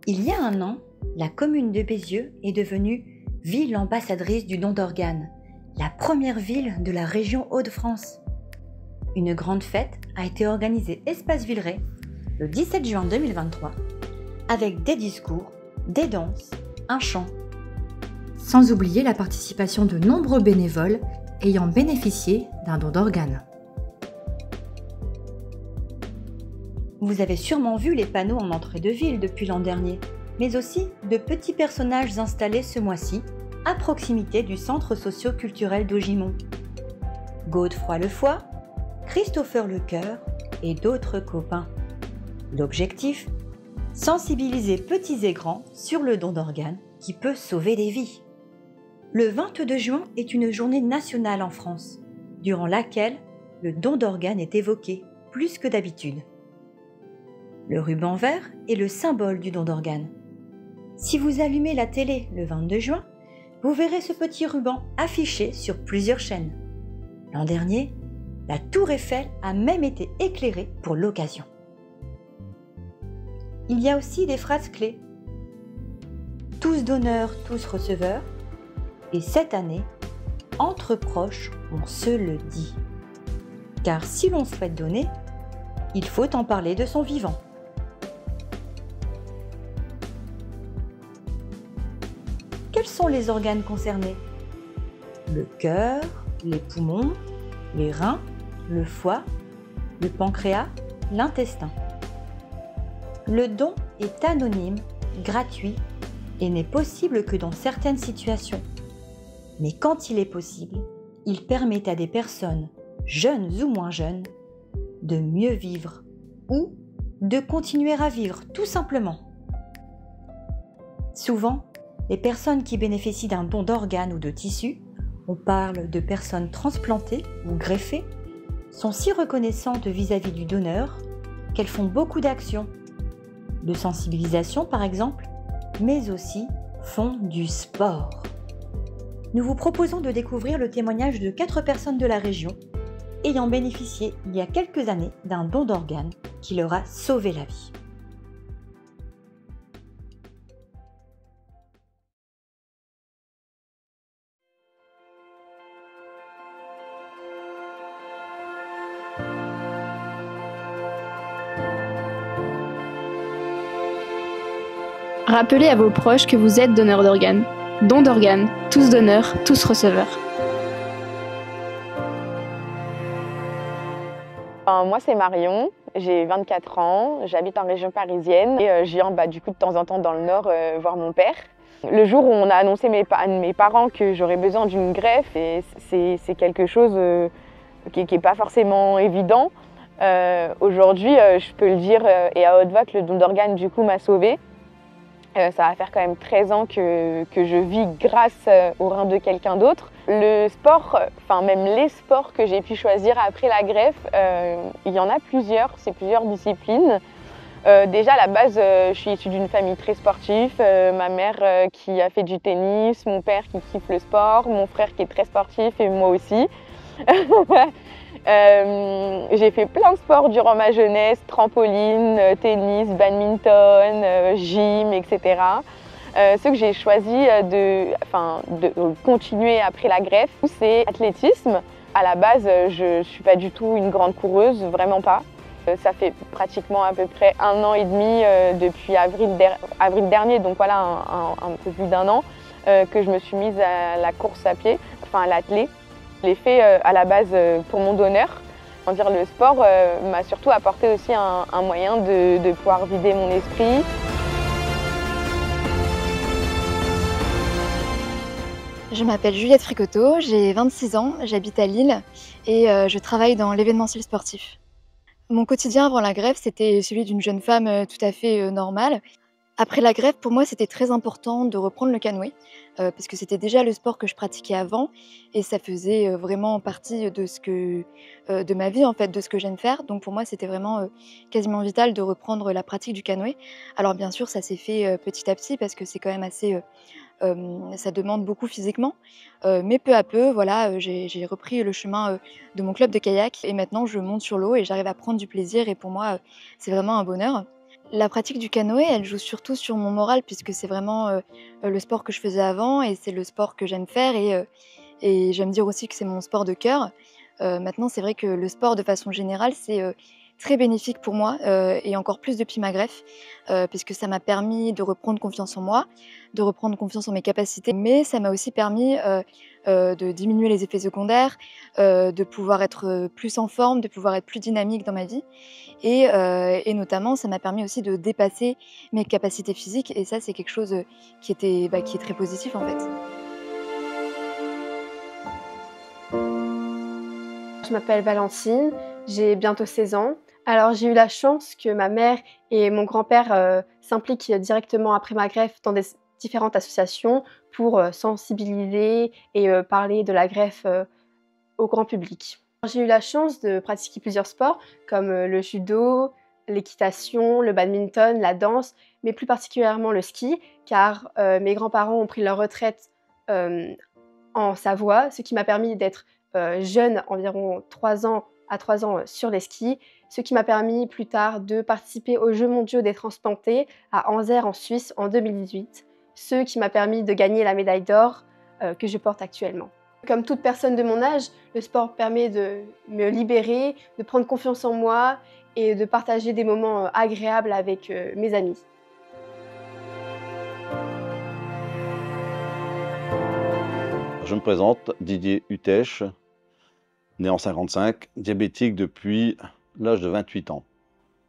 Il y a un an, la commune de Bézieux est devenue ville ambassadrice du don d'organes, la première ville de la région Hauts-de-France. Une grande fête a été organisée Espace Villeray le 17 juin 2023 avec des discours, des danses, un chant. Sans oublier la participation de nombreux bénévoles ayant bénéficié d'un don d'organes. Vous avez sûrement vu les panneaux en entrée de ville depuis l'an dernier, mais aussi de petits personnages installés ce mois-ci à proximité du centre socio-culturel d'Augimont. Godefroy Le Foy, Christopher Lecoeur et d'autres copains. L'objectif ? Sensibiliser petits et grands sur le don d'organes qui peut sauver des vies. Le 22 juin est une journée nationale en France, durant laquelle le don d'organes est évoqué plus que d'habitude. Le ruban vert est le symbole du don d'organes. Si vous allumez la télé le 22 juin, vous verrez ce petit ruban affiché sur plusieurs chaînes. L'an dernier, la Tour Eiffel a même été éclairée pour l'occasion. Il y a aussi des phrases clés. Tous donneurs, tous receveurs. Et cette année, entre proches, on se le dit. Car si l'on souhaite donner, il faut en parler de son vivant. Quels sont les organes concernés ? Le cœur, les poumons, les reins, le foie, le pancréas, l'intestin. Le don est anonyme, gratuit et n'est possible que dans certaines situations. Mais quand il est possible, il permet à des personnes, jeunes ou moins jeunes, de mieux vivre ou de continuer à vivre tout simplement. Souvent, les personnes qui bénéficient d'un don d'organes ou de tissus, on parle de personnes transplantées ou greffées, sont si reconnaissantes vis-à-vis du donneur qu'elles font beaucoup d'actions, de sensibilisation par exemple, mais aussi font du sport. Nous vous proposons de découvrir le témoignage de 4 personnes de la région ayant bénéficié il y a quelques années d'un don d'organes qui leur a sauvé la vie. Rappelez à vos proches que vous êtes donneur d'organes. Don d'organes, tous donneurs, tous receveurs. Moi c'est Marion, j'ai 24 ans, j'habite en région parisienne et je viens du coup de temps en temps dans le Nord voir mon père. Le jour où on a annoncé à mes parents que j'aurais besoin d'une greffe, et c'est quelque chose qui n'est pas forcément évident. Aujourd'hui, je peux le dire et à haute voix que le don d'organes du coup m'a sauvée. Ça va faire quand même 13 ans que je vis grâce aux reins de quelqu'un d'autre. Le sport, enfin même les sports que j'ai pu choisir après la greffe, il y en a plusieurs, c'est plusieurs disciplines. Déjà à la base, je suis issue d'une famille très sportive. Ma mère qui a fait du tennis, mon père qui kiffe le sport, mon frère qui est très sportif et moi aussi. J'ai fait plein de sports durant ma jeunesse, trampoline, tennis, badminton, gym, etc. Ce que j'ai choisi de continuer après la greffe, c'est l'athlétisme. À la base, je ne suis pas du tout une grande coureuse, vraiment pas. Ça fait pratiquement à peu près 1 an et demi, depuis avril dernier, donc voilà un peu plus d'1 an, que je me suis mise à la course à pied, enfin à l'athlé. Je l'ai fait à la base pour mon donneur. Le sport m'a surtout apporté aussi un moyen de pouvoir vider mon esprit. Je m'appelle Juliette Fricoteau, j'ai 26 ans, j'habite à Lille et je travaille dans l'événementiel sportif. Mon quotidien avant la greffe, c'était celui d'une jeune femme tout à fait normale. Après la greffe, pour moi, c'était très important de reprendre le canoë, parce que c'était déjà le sport que je pratiquais avant et ça faisait vraiment partie de ma vie, en fait, de ce que j'aime faire. Donc pour moi, c'était vraiment quasiment vital de reprendre la pratique du canoë. Alors bien sûr, ça s'est fait petit à petit parce que c'est quand même assez... ça demande beaucoup physiquement, mais peu à peu, voilà, j'ai repris le chemin de mon club de kayak et maintenant je monte sur l'eau et j'arrive à prendre du plaisir et pour moi, c'est vraiment un bonheur. La pratique du canoë, elle joue surtout sur mon moral puisque c'est vraiment le sport que je faisais avant et c'est le sport que j'aime faire et j'aime dire aussi que c'est mon sport de cœur. Maintenant, c'est vrai que le sport de façon générale, c'est très bénéfique pour moi et encore plus depuis ma greffe puisque ça m'a permis de reprendre confiance en moi, de reprendre confiance en mes capacités, mais ça m'a aussi permis de diminuer les effets secondaires, de pouvoir être plus en forme, de pouvoir être plus dynamique dans ma vie et notamment ça m'a permis aussi de dépasser mes capacités physiques et ça c'est quelque chose qui est très positif en fait. Je m'appelle Valentine, j'ai bientôt 16 ans. Alors j'ai eu la chance que ma mère et mon grand-père s'impliquent directement après ma greffe dans des différentes associations pour sensibiliser et parler de la greffe au grand public. J'ai eu la chance de pratiquer plusieurs sports comme le judo, l'équitation, le badminton, la danse, mais plus particulièrement le ski, car mes grands-parents ont pris leur retraite en Savoie, ce qui m'a permis d'être jeune, environ 3 ans sur les skis, ce qui m'a permis plus tard de participer aux Jeux mondiaux des transplantés à Anvers en Suisse en 2018, ce qui m'a permis de gagner la médaille d'or que je porte actuellement. Comme toute personne de mon âge, le sport permet de me libérer, de prendre confiance en moi et de partager des moments agréables avec mes amis. Je me présente, Didier Hutesch, né en 55, diabétique depuis l'âge de 28 ans.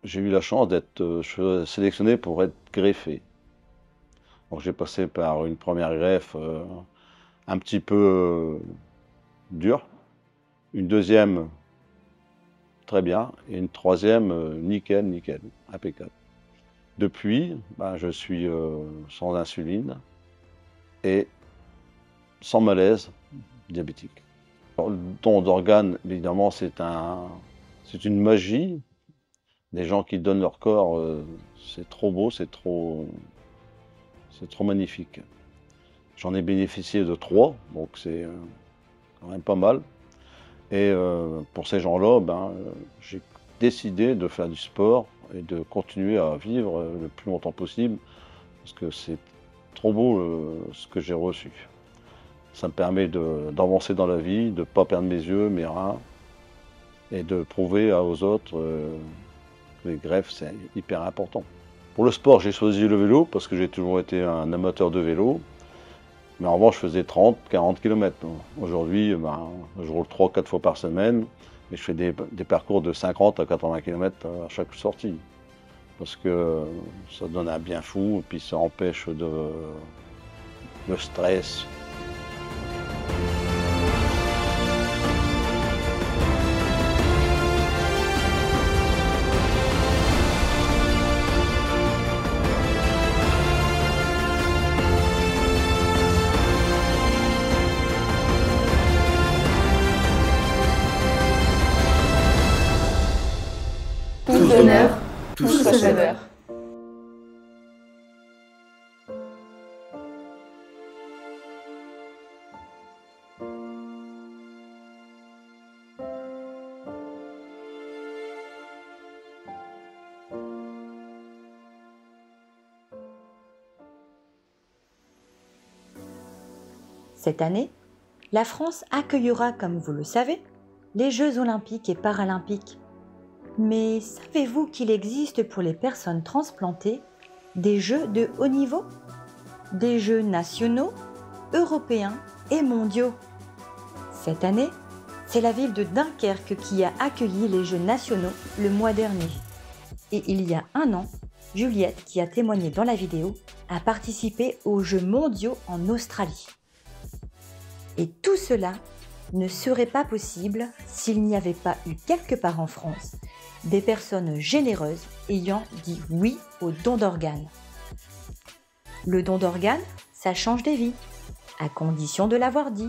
J'ai eu la chance d'être sélectionné pour être greffé. Donc j'ai passé par une première greffe un petit peu dure, une deuxième très bien et une troisième nickel, impeccable. Depuis, je suis sans insuline et sans malaise diabétique. Alors, le don d'organes, évidemment, c'est une magie. Les gens qui donnent leur corps, c'est trop beau, c'est trop magnifique. J'en ai bénéficié de 3, donc c'est quand même pas mal. Et pour ces gens-là, j'ai décidé de faire du sport et de continuer à vivre le plus longtemps possible, parce que c'est trop beau ce que j'ai reçu. Ça me permet d'avancer dans la vie, de ne pas perdre mes yeux, mes reins, et de prouver aux autres que les greffes, c'est hyper important. Pour le sport, j'ai choisi le vélo, parce que j'ai toujours été un amateur de vélo. Mais en revanche, je faisais 30-40 km. Aujourd'hui, je roule 3-4 fois par semaine, et je fais des parcours de 50 à 80 km à chaque sortie. Parce que ça donne un bien fou, et puis ça empêche le stress. Tous honneurs, tous receveurs. Cette année, la France accueillera, comme vous le savez, les Jeux olympiques et paralympiques. Mais savez-vous qu'il existe pour les personnes transplantées des Jeux de haut niveau? Des Jeux nationaux, européens et mondiaux. Cette année, c'est la ville de Dunkerque qui a accueilli les Jeux nationaux le mois dernier. Et il y a 1 an, Juliette, qui a témoigné dans la vidéo, a participé aux Jeux mondiaux en Australie. Et tout cela ne serait pas possible s'il n'y avait pas eu quelque part en France des personnes généreuses ayant dit oui au don d'organes. Le don d'organes, ça change des vies, à condition de l'avoir dit.